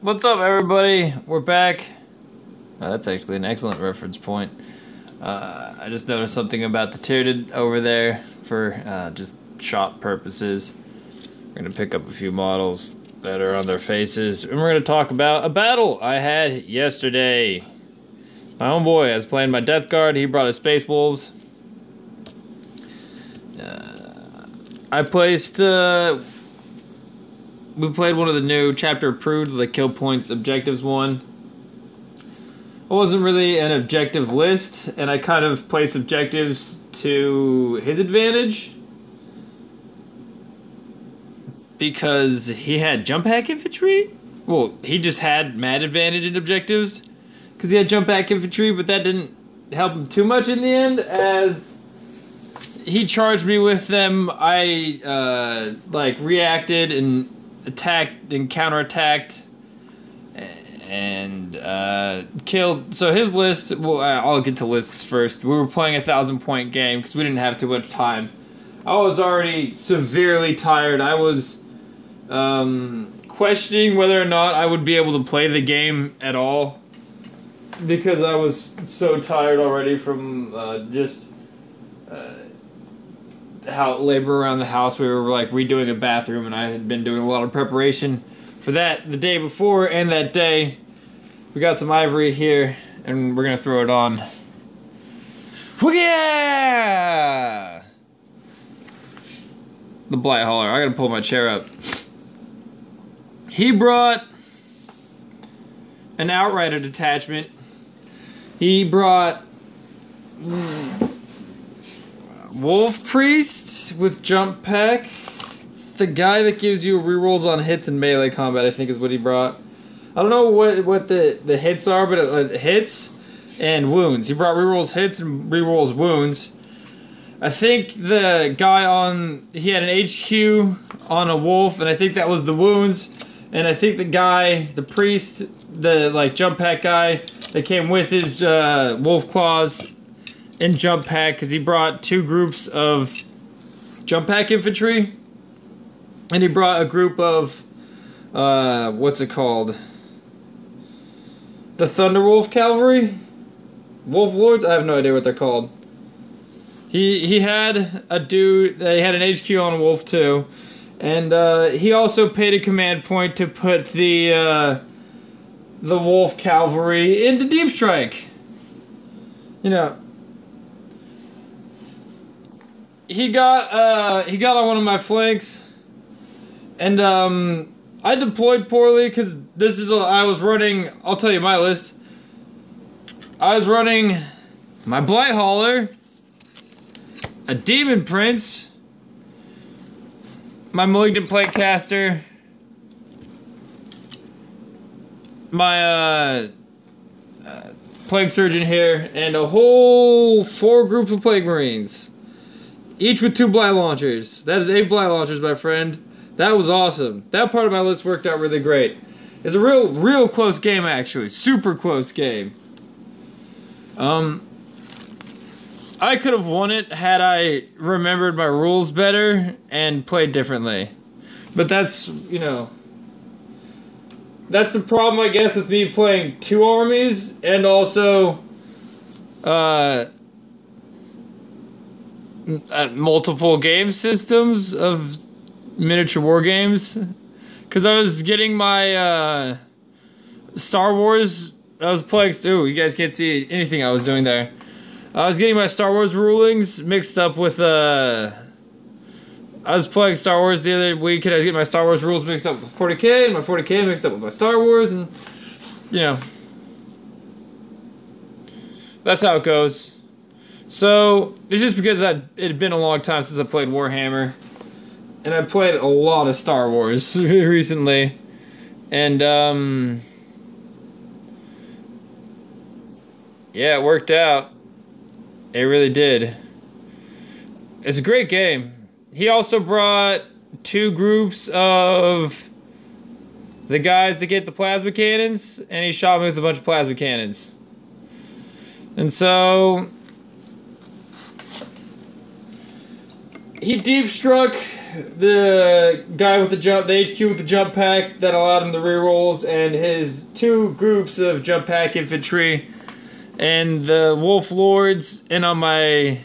What's up, everybody? We're back. That's actually an excellent reference point. I just noticed something about the tldr over there for just shot purposes. We're going to pick up a few models that are on their faces, and we're going to talk about a battle I had yesterday. My homeboy, I was playing my Death Guard. He brought his Space Wolves. I placed... we played one of the new chapter approved, the kill points objectives one. It wasn't really an objective list, and I kind of placed objectives to his advantage because he had jump pack infantry. Well, he just had mad advantage in objectives because he had jump pack infantry, but that didn't help him too much in the end as he charged me with them. I like reacted and attacked and counterattacked and killed. So his list, well, I'll get to lists first. We were playing a 1,000-point game because we didn't have too much time. I was already severely tired. I was questioning whether or not I would be able to play the game at all because I was so tired already from how labor around the house. We were like redoing a bathroom, and I had been doing a lot of preparation for that the day before and that day. We got some ivory here, and we're gonna throw it on. Oh yeah! The Blight Hauler. I gotta pull my chair up. He brought an Outrider detachment. He brought Wolf Priest with jump pack. The guy that gives you rerolls on hits and melee combat, I think, is what he brought. I don't know what the hits are, but it hits and wounds. He brought rerolls hits and rerolls wounds. I think the guy he had an HQ on a wolf, and I think that was the wounds. And I think the guy, the priest, the like jump pack guy that came with his wolf claws in jump pack, because he brought 2 groups of jump pack infantry, and he brought a group of what's it called, the Thunderwolf Cavalry, Wolf Lords. I have no idea what they're called. He had a dude. He had an HQ on a wolf too, and he also paid a command point to put the Wolf Cavalry into Deep Strike. You know. He got on one of my flanks, and I deployed poorly because I was running. I'll tell you my list. I was running my Blight Hauler, a Demon Prince, my Malignant Plaguecaster, my Plague Surgeon here, and a whole 4 groups of Plague Marines. Each with 2 Blight Launchers. That is 8 Blight Launchers, my friend. That was awesome. That part of my list worked out really great. It's a real close game, actually. Super close game. I could have won it had I remembered my rules better and played differently. But that's, you know, that's the problem, I guess, with me playing 2 armies and also multiple game systems of miniature war games, because I was getting my Star Wars. I was playing. Ooh, you guys can't see anything I was doing there. I was getting my Star Wars rulings mixed up with I was playing Star Wars the other week, and I was getting my Star Wars rules mixed up with 40k, and my 40k mixed up with my Star Wars, and you know, that's how it goes. So, it's just because it had been a long time since I played Warhammer, and I played a lot of Star Wars recently, and, yeah, it worked out. It really did. It's a great game. He also brought 2 groups of the guys that get the plasma cannons, and he shot me with a bunch of plasma cannons. And so he deep struck the guy with the HQ with the jump pack that allowed him the rerolls, and his 2 groups of jump pack infantry, and the Wolf Lords, and on my,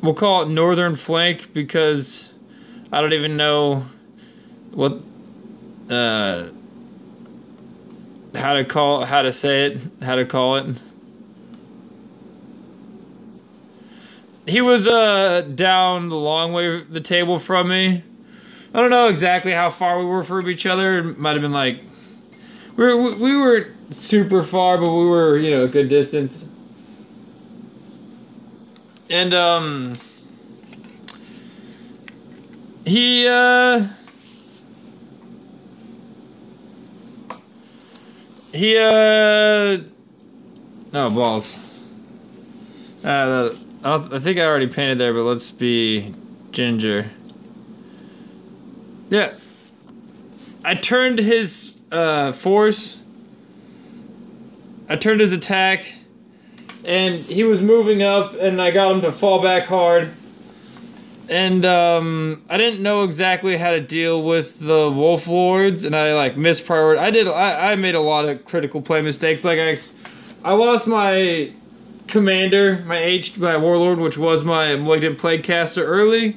we'll call it northern flank because I don't even know what, how to call it. He was down the long way of the table from me. I don't know exactly how far we were from each other. It might have been like we weren't super far, but we were, you know, a good distance. And he oh balls. I think I already painted there, but let's be ginger. Yeah. I turned his force. I turned his attack. And he was moving up, and I got him to fall back hard. And I didn't know exactly how to deal with the Wolf Lords, and I like misprioritized. I made a lot of critical play mistakes. Like I lost my commander, my warlord, which was my malignant plague caster early,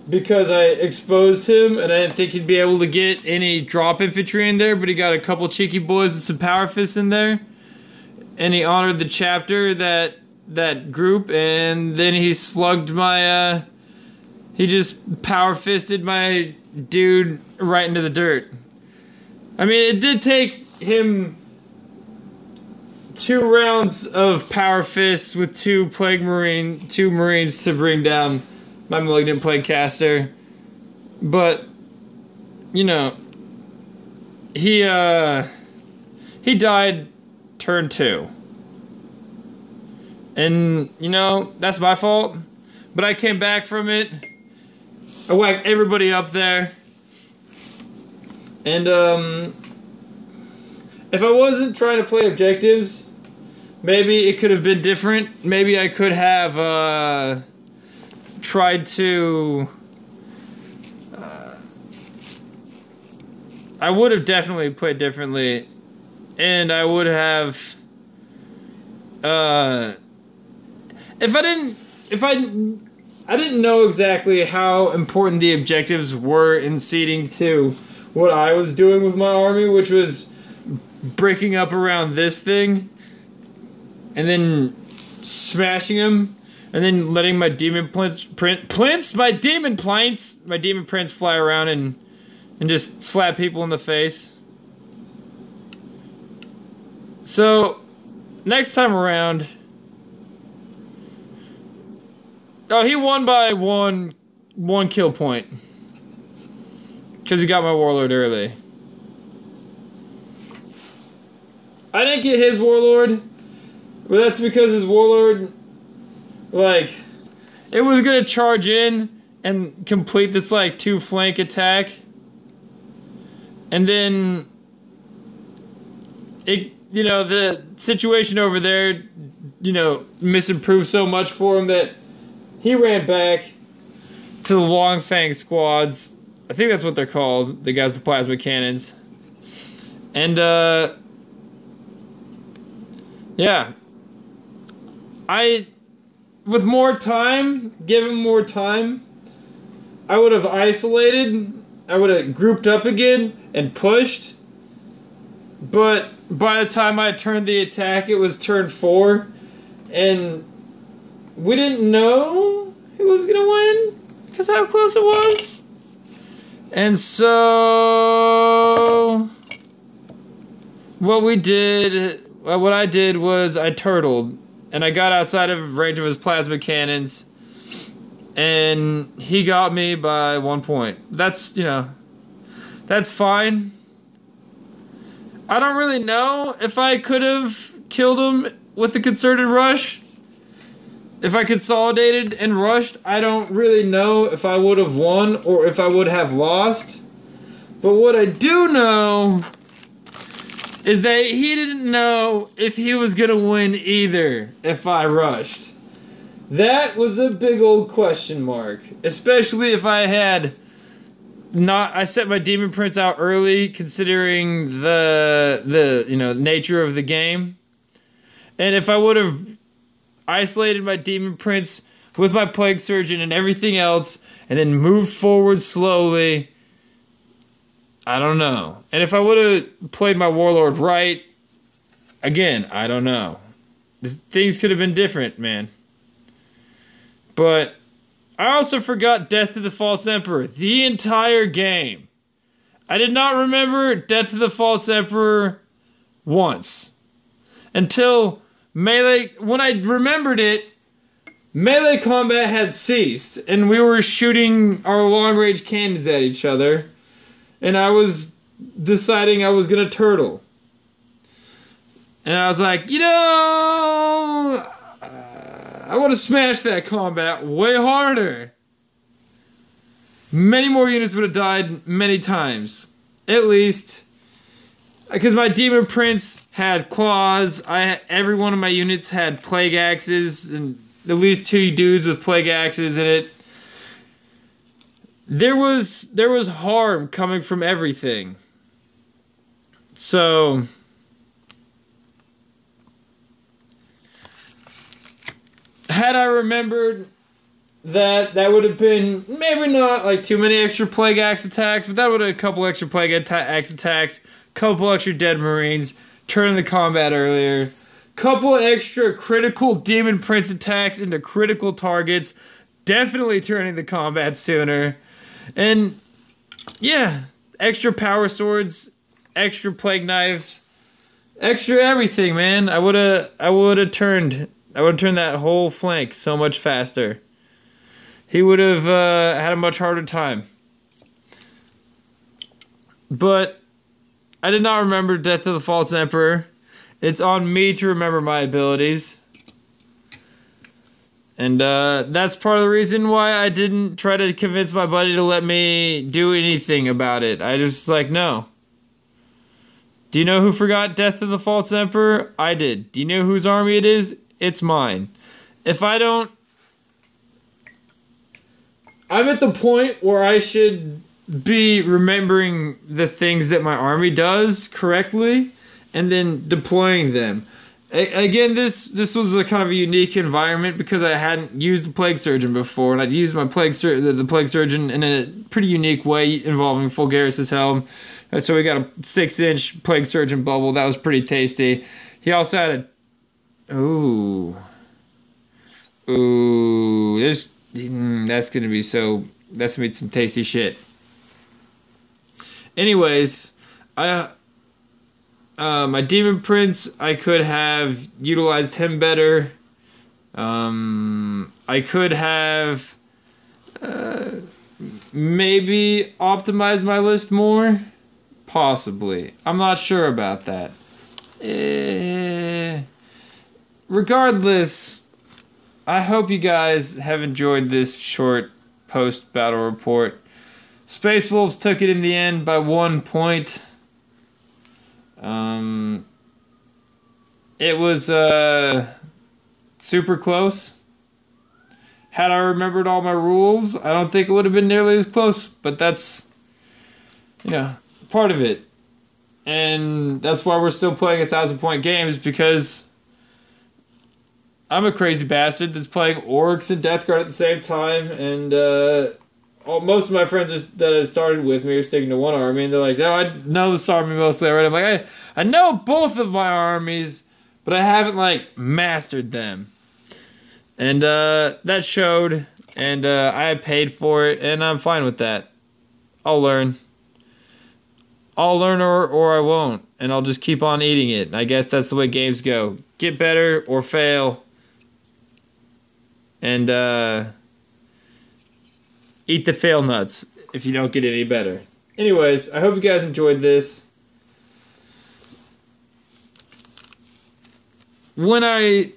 because I exposed him and I didn't think he'd be able to get any drop infantry in there, but he got a couple cheeky boys and some power fists in there, and he honored the chapter that group, and then he slugged my he just power fisted my dude right into the dirt. I mean, it did take him 2 rounds of power fists with 2 marines to bring down my malignant plague caster, but you know, he died turn 2, and you know, that's my fault, but I came back from it. I whacked everybody up there, and if I wasn't trying to play objectives, maybe it could have been different. Maybe I could have tried to... I would have definitely played differently. And I would have... I didn't know exactly how important the objectives were in ceding to what I was doing with my army, which was breaking up around this thing, and then smashing them, and then letting my demon prince fly around and just slap people in the face. So next time around, oh, he won by one kill point because he got my warlord early. I didn't get his warlord, but that's because his warlord, like, it was gonna charge in and complete this, like, 2 flank attack. And then, it, you know, the situation over there, you know, misimproved so much for him that he ran back to the long fang squads. I think that's what they're called, the guys with plasma cannons. And, yeah. With more time, given more time, I would have isolated, I would have grouped up again and pushed. But by the time I turned the attack, it was turn 4. And we didn't know who was going to win because how close it was. And so what I did was I turtled, and I got outside of range of his plasma cannons, and he got me by 1 point. That's, you know, that's fine. I don't really know if I could have killed him with the concerted rush. If I consolidated and rushed, I don't really know if I would have won or if I would have lost. But what I do know is that he didn't know if he was going to win either if I rushed. That was a big old question mark. Especially if I had not... I set my Demon Prince out early, considering the nature of the game. And if I would have isolated my Demon Prince with my Plague Surgeon and everything else, and then moved forward slowly, I don't know. And if I would have played my Warlord right, again, I don't know. Things could have been different, man. But I also forgot Death to the False Emperor the entire game. I did not remember Death to the False Emperor once. Until melee, when I remembered it, melee combat had ceased, and we were shooting our long-range cannons at each other, and I was deciding I was gonna turtle. And I was like, I want to smash that combat way harder. Many more units would have died many times. At least. Because my Demon Prince had claws. Every one of my units had plague axes. And at least 2 dudes with plague axes in it. There was harm coming from everything. So... had I remembered that would have been maybe not like too many extra Plague Axe attacks, but that would have a couple extra Plague Axe attacks, couple extra dead Marines, turn the combat earlier, couple extra critical Demon Prince attacks into critical targets, definitely turning the combat sooner, and yeah, extra power swords, extra plague knives, extra everything, man. I would have turned that whole flank so much faster. He would have had a much harder time. But I did not remember Death of the False Emperor. It's on me to remember my abilities. And that's part of the reason why I didn't try to convince my buddy to let me do anything about it. I just like, no. Do you know who forgot Death of the False Emperor? I did. Do you know whose army it is? It's mine. If I don't... I'm at the point where I should be remembering the things that my army does correctly and then deploying them. Again, this was a kind of a unique environment because I hadn't used the Plague Surgeon before, and I'd used my the Plague Surgeon in a pretty unique way involving Fulgaris' Helm. So we got a 6-inch Plague Surgeon bubble. That was pretty tasty. He also had a... Ooh, that's gonna be some tasty shit. Anyways, my Demon Prince, I could have utilized him better. I could have maybe optimized my list more, possibly. I'm not sure about that. Regardless, I hope you guys have enjoyed this short post-battle report. Space Wolves took it in the end by 1 point. It was super close. Had I remembered all my rules, I don't think it would have been nearly as close, but that's, part of it. And that's why we're still playing 1,000-point games, because I'm a crazy bastard that's playing Orcs and Death Guard at the same time, and most of my friends that have started with me are sticking to one army, and they're like, "No, I know this army mostly already." I'm like, I know both of my armies, but I haven't mastered them, and that showed, and I paid for it, and I'm fine with that. I'll learn or I won't, and I'll just keep on eating it. I guess that's the way games go: get better or fail. And eat the fail nuts if you don't get any better. Anyways, I hope you guys enjoyed this. When I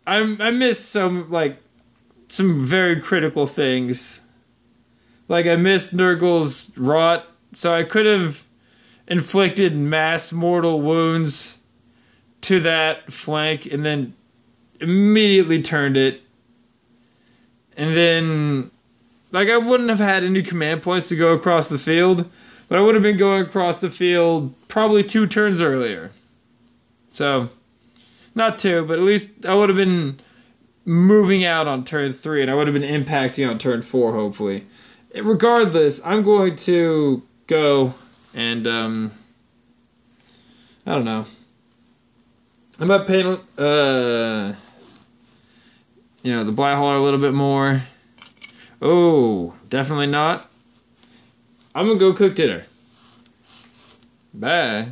missed some very critical things. Like I missed Nurgle's Rot, so I could have inflicted mass mortal wounds to that flank and then immediately turned it. And then, like, I wouldn't have had any command points to go across the field, but I would have been going across the field probably 2 turns earlier. So, not 2, but at least I would have been moving out on turn 3, and I would have been impacting on turn 4, hopefully. Regardless, I'm going to go and, I don't know. I might paint, you know, the Blight Hauler a little bit more. Oh, definitely not. I'm gonna go cook dinner. Bye.